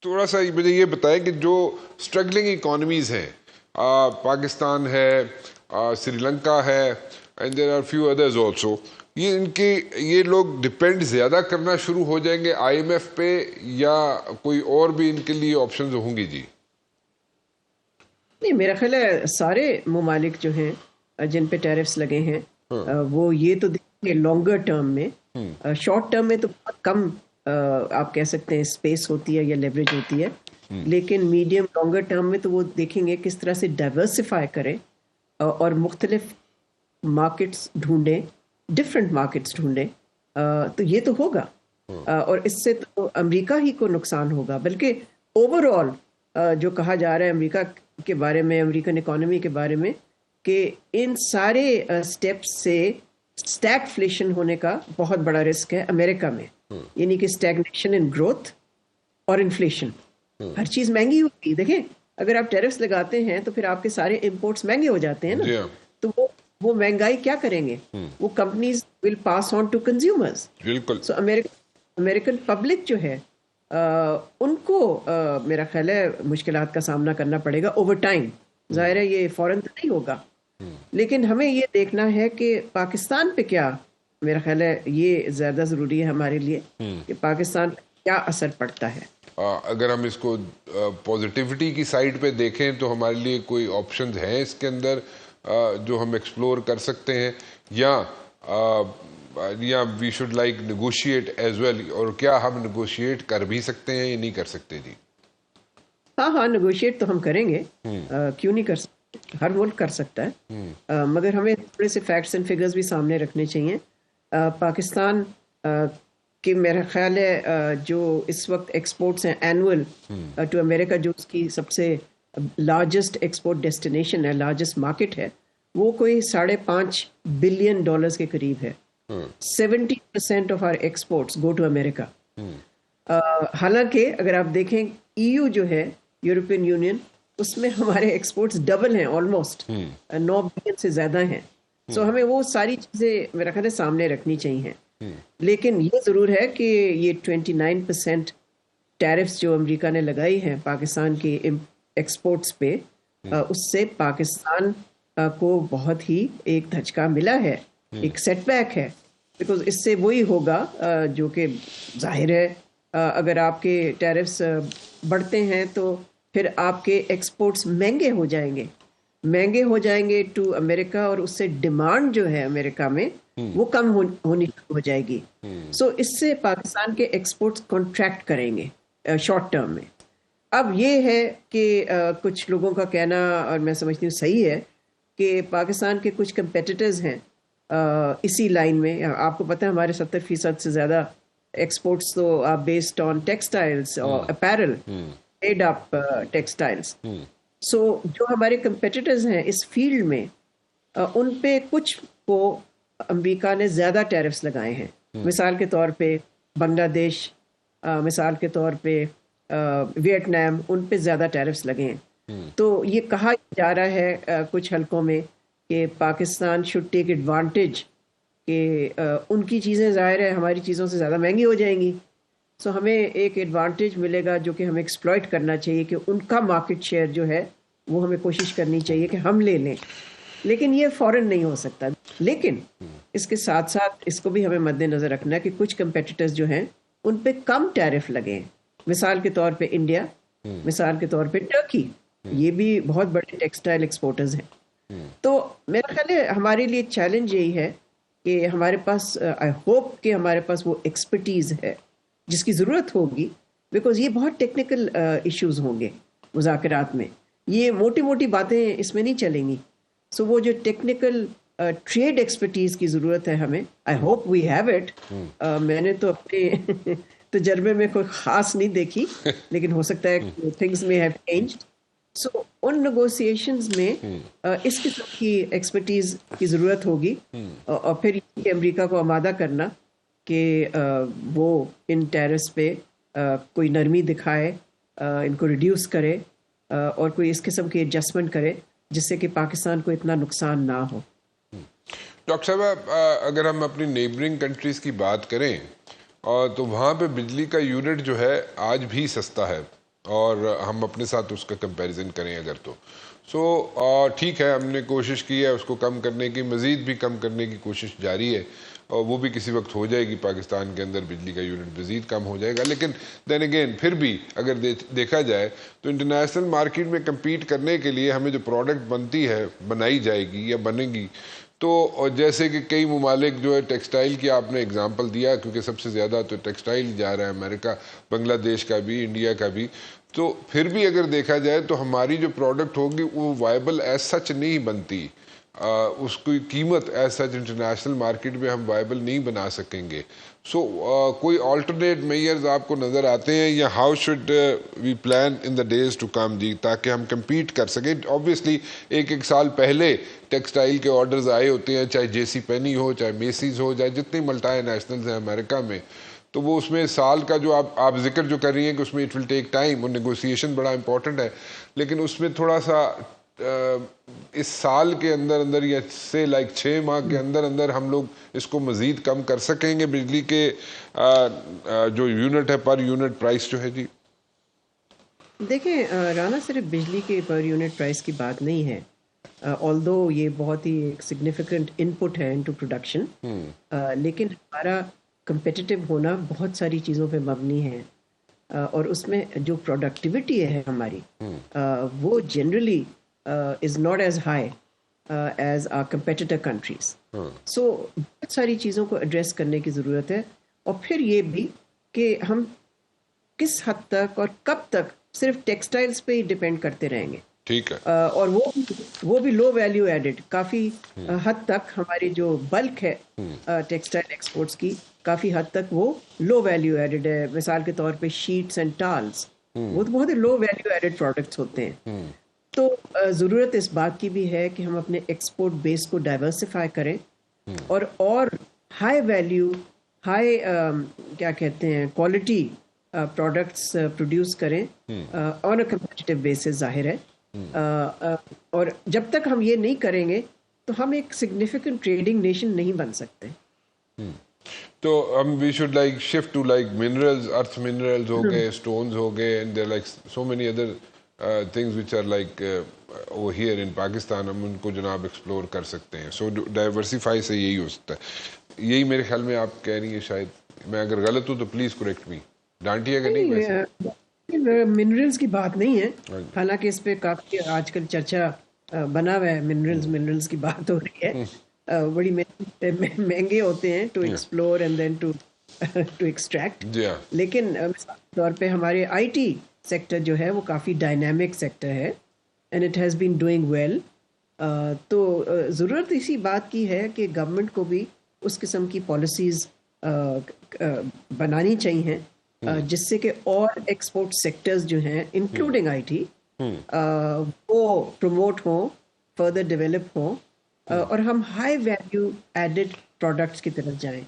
تھوڑا سا مجھے یہ بتائیں کہ جو اسٹرگلنگ اکانومیز ہیں، پاکستان ہے، سری لنکا ہے، and there are few others also, یہ لوگ ڈپینڈ زیادہ کرنا شروع ہو جائیں گے آئی ایم ایف پہ، یا کوئی اور بھی ان کے لیے آپشنز ہوں گی؟ جی نہیں، میرا خیال ہے سارے ممالک جو ہیں جن پہ ٹیرفس لگے ہیں وہ یہ تو دیکھیں گے لانگر ٹرم میں. شارٹ ٹرم میں تو بہت کم آپ کہہ سکتے ہیں اسپیس ہوتی ہے یا لیوریج ہوتی ہے، لیکن میڈیم لانگر ٹرم میں تو وہ دیکھیں گے کس طرح سے ڈائیورسفائی کریں اور مختلف مارکیٹس ڈھونڈیں، ڈفرینٹ مارکیٹس ڈھونڈیں. تو یہ تو ہوگا، اور اس سے تو امریکہ ہی کو نقصان ہوگا، بلکہ اوور آل جو کہا جا رہا ہے امریکہ کے بارے میں، امریکن اکانومی کے بارے میں، کہ ان سارے سٹیپس سے اسٹیگفلیشن ہونے کا بہت بڑا رسک ہے امریکہ میں. یعنی کہ اسٹیگنیشن ان گروتھ اور انفلیشن. ہر چیز مہنگی ہوگی. دیکھیں اگر آپ ٹیرفس لگاتے ہیں تو پھر آپ کے سارے امپورٹس مہنگے ہو جاتے ہیں نا، تو وہ مہنگائی کیا کریں گے؟ وہ companies will pass on to consumers. بالکل. سو امریکن پبلک جو ہے ان کو میرا خیال ہے مشکلات کا سامنا کرنا پڑے گا اوور ٹائم. ظاہر ہے یہ فوراً تو نہیں ہوگا، لیکن ہمیں یہ دیکھنا ہے کہ پاکستان پہ کیا، میرا خیال ہے یہ زیادہ ضروری ہے ہمارے لیے کہ پاکستان پہ کیا اثر پڑتا ہے. اگر ہم اس کو پازیٹیوٹی کی سائڈ پہ دیکھیں تو ہمارے لیے کوئی آپشنز ہیں اس کے اندر جو ہم ایکسپلور کر سکتے ہیں، یا we should like negotiate as well, اور کیا ہم نیگوشیٹ کر بھی سکتے ہیں یا نہیں کر سکتے؟ جی ہاں نیگوشیٹ تو ہم کریں گے، کیوں نہیں کر سکتے، ہر ملک کر سکتا ہے، مگر ہمیں تھوڑے سے فیکٹس اینڈ فگرز بھی سامنے رکھنے چاہیے. پاکستان کہ میرا خیال ہے جو اس وقت ایکسپورٹس ہیں اینول ٹو امریکہ، جو اس کی سب سے لارجسٹ ایکسپورٹ ڈیسٹینیشن ہے، لارجسٹ مارکیٹ ہے، وہ کوئی $5.5 بلین کے قریب ہے. 70% of our exports go to America. حالانکہ اگر آپ دیکھیں EU جو ہے یورپین یونین، اس میں ہمارے ایکسپورٹس ڈبل ہیں، آلموسٹ 9 بلین سے زیادہ ہیں. سو ہمیں وہ ساری چیزیں میرا خیال ہے سامنے رکھنی چاہیے. لیکن یہ ضرور ہے کہ یہ 29% ٹیرفس جو امریکہ نے لگائی ہیں پاکستان کی ایکسپورٹس پہ، اس سے پاکستان کو بہت ہی ایک دھچکا ملا ہے، ایک سیٹ بیک ہے. بیکاز اس سے وہی ہوگا جو کہ ظاہر ہے اگر آپ کے ٹیرفس بڑھتے ہیں تو پھر آپ کے ایکسپورٹس مہنگے ہو جائیں گے ٹو امریکہ، اور اس سے ڈیمانڈ جو ہے امریکہ میں وہ کم ہونی شروع ہو جائے گی. سو اس سے پاکستان کے ایکسپورٹس کنٹریکٹ کریں گے شارٹ ٹرم میں. اب یہ ہے کہ کچھ لوگوں کا کہنا، اور میں سمجھتی ہوں صحیح ہے، کہ پاکستان کے کچھ کمپیٹیٹرز ہیں اسی لائن میں. آپ کو پتہ ہے ہمارے 70% سے زیادہ ایکسپورٹس تو بیسڈ آن ٹیکسٹائلس اور اپیرل، میڈ اپ ٹیکسٹائلس. سو جو ہمارے کمپیٹیٹرز ہیں اس فیلڈ میں، ان پہ کچھ کو امریکہ نے زیادہ ٹیرفس لگائے ہیں. مثال کے طور پہ بنگلہ دیش، مثال کے طور پہ ویتنام، ان پہ زیادہ ٹیرفس لگے ہیں. تو یہ کہا جا رہا ہے کچھ حلقوں میں کہ پاکستان شوڈ ٹیک ایڈوانٹیج کہ ان کی چیزیں ظاہر ہے ہماری چیزوں سے زیادہ مہنگی ہو جائیں گی. سو ہمیں ایک ایڈوانٹیج ملے گا جو کہ ہمیں ایکسپلائٹ کرنا چاہیے، کہ ان کا مارکیٹ شیئر جو ہے وہ ہمیں کوشش کرنی چاہیے کہ ہم لے لیں. لیکن یہ فوراً نہیں ہو سکتا. لیکن اس کے ساتھ ساتھ اس کو بھی ہمیں مد نظر رکھنا ہے کہ کچھ کمپیٹیٹرز جو ہیں ان پہ کم ٹیرف لگے ہیں. مثال کے طور پہ انڈیا، مثال کے طور پہ ٹرکی، یہ بھی بہت بڑے ٹیکسٹائل ایکسپورٹرز ہیں. تو میرا خیال ہے ہمارے لیے چیلنج یہی ہے کہ ہمارے پاس، آئی ہوپ کہ ہمارے پاس وہ ایکسپرٹیز ہے جس کی ضرورت ہوگی، بیکاز یہ بہت ٹیکنیکل ایشوز ہوں گے مذاکرات میں. یہ موٹی موٹی باتیں اس میں نہیں چلیں گی. سو وہ جو ٹیکنیکل ٹریڈ ایکسپرٹیز کی ضرورت ہے ہمیں، I hope we have it. میں نے تو اپنے تجربے میں کوئی خاص نہیں دیکھی، لیکن ہو سکتا ہے کہ تھنگز میں have changed. So in negotiations میں اس قسم کی ایکسپرٹیز کی ضرورت ہوگی، اور پھر یہ امریکہ کو آمادہ کرنا کہ وہ ان ٹیرس پہ کوئی نرمی دکھائے، ان کو ریڈیوس کرے، اور کوئی اس قسم کی ایڈجسٹمنٹ کرے جس سے کہ پاکستان کو اتنا نقصان نہ ہو. ڈاکٹر صاحب، اگر ہم اپنی نیبرنگ کنٹریز کی بات کریں تو وہاں پہ بجلی کا یونٹ جو ہے آج بھی سستا ہے. اور ہم اپنے ساتھ اس کا کمپیریزن کریں اگر تو ٹھیک ہے، ہم نے کوشش کی ہے اس کو کم کرنے کی، مزید بھی کم کرنے کی کوشش جاری ہے، اور وہ بھی کسی وقت ہو جائے گی، پاکستان کے اندر بجلی کا یونٹ مزید کم ہو جائے گا. لیکن دین اگین پھر بھی اگر دیکھا جائے تو انٹرنیشنل مارکیٹ میں کمپیٹ کرنے کے لیے ہمیں جو پروڈکٹ بنتی ہے، بنائی جائے گی یا بنے گی، تو جیسے کہ کئی ممالک جو ہے ٹیکسٹائل کی آپ نے اگزامپل دیا، کیونکہ سب سے زیادہ تو ٹیکسٹائل جا رہا ہے، امریکہ، بنگلہ دیش کا بھی، انڈیا کا بھی، تو پھر بھی اگر دیکھا جائے تو ہماری جو پروڈکٹ ہوگی وہ وائبل ایز سچ نہیں بنتی، اس کی قیمت ایز سچ انٹرنیشنل مارکیٹ میں ہم وائبل نہیں بنا سکیں گے. کوئی آلٹرنیٹ میئرز آپ کو نظر آتے ہیں، یا how should we plan in the days to come جی، تاکہ ہم کمپیٹ کر سکیں؟ آبویسلی ایک سال پہلے ٹیکسٹائل کے آرڈرز آئے ہوتے ہیں، چاہے جے سی پینی ہو، چاہے میسیز ہو، چاہے جتنے ملٹی نیشنلز ہیں امریکہ میں، تو وہ اس میں سال کا جو آپ ذکر جو کر رہی ہیں کہ اس میں اٹ ول ٹیک ٹائم، اور نیگوسیشن بڑا امپورٹنٹ ہے، لیکن اس میں تھوڑا سا اس سال کے اندر یا سے 6 ماہ کے اندر ہم لوگ اس کو مزید کم کر سکیں گے، بجلی کے جو یونٹ ہے، پر یونٹ پرائس جو ہے جی؟ دیکھیں رانا، صرف بجلی کے پر یونٹ پرائس کی بات نہیں ہے، آلدو یہ بہت ہی ایک سگنیفیکنٹ ان پٹ ہے انٹو پروڈکشن، لیکن ہمارا کمپیٹیٹو ہونا بہت ساری چیزوں پہ مبنی ہے، اور اس میں جو پروڈکٹیوٹی ہے ہماری وہ generally is not as high as our competitor countries. So بہت ساری چیزوں کو ایڈریس کرنے کی ضرورت ہے، اور پھر یہ بھی کہ ہم کس حد تک اور کب تک صرف ٹیکسٹائلز پہ ہی ڈیپینڈ کرتے رہیں گے. ٹھیک ہے. اور وہ بھی لو ویلیو ایڈڈ، کافی حد تک ہماری جو بلک ہے ٹیکسٹائل ایکسپورٹس کی، کافی حد تک وہ لو ویلیو ایڈڈ ہے. مثال کے طور پہ شیٹس اینڈ ٹالس، وہ تو بہت ہی لو ویلیو ایڈڈ پروڈکٹس ہوتے ہیں. تو ضرورت اس بات کی بھی ہے کہ ہم اپنے ایکسپورٹ بیس کو ڈائیورسفائی کریں، اور ہائی ویلیو، ہائی کیا کہتے ہیں، کوالٹی پروڈکٹس پروڈیوس کریں آن اے کمپیٹیٹیو بیسس. ظاہر ہے، اور جب تک ہم یہ نہیں کریں گے تو ہم ایک سگنیفیکنٹ ٹریڈنگ نیشن نہیں بن سکتے. تو ہم we should shift to minerals, earth minerals ہو گئے، اسٹونز ہو گئے، and there so many other things which are over here in Pakistan, ہم ان کو جناب ایکسپلور کر سکتے ہیں. سو ڈائیورسیفائی سے یہی ہو سکتا ہے. یہی میرے خیال میں آپ کہہ رہی ہیں، شاید میں اگر غلط ہوں تو پلیز کریکٹ می، ڈانٹیے گا نہیں. منرلز کی بات نہیں ہے، حالانکہ اس پہ کافی آج کل چرچا بنا ہوا ہے. منرلز کی بات ہو رہی ہے، بڑی مہنگے ہوتے ہیں to explore and then to extract. لیکن مثال کے طور پہ ہمارے آئی ٹی سیکٹر جو ہے وہ کافی ڈائنامک سیکٹر ہے، and it has been doing well. تو ضرورت اسی بات کی ہے کہ گورنمنٹ کو بھی اس قسم کی پالیسیز بنانی چاہیے جس سے کہ اور ایکسپورٹ سیکٹرز جو ہیں انکلوڈنگ آئی ٹی وہ پروموٹ ہوں، فردر ڈیولپ ہوں، اور ہم ہائی ویلیو ایڈڈ پروڈکٹس کی طرف جائیں.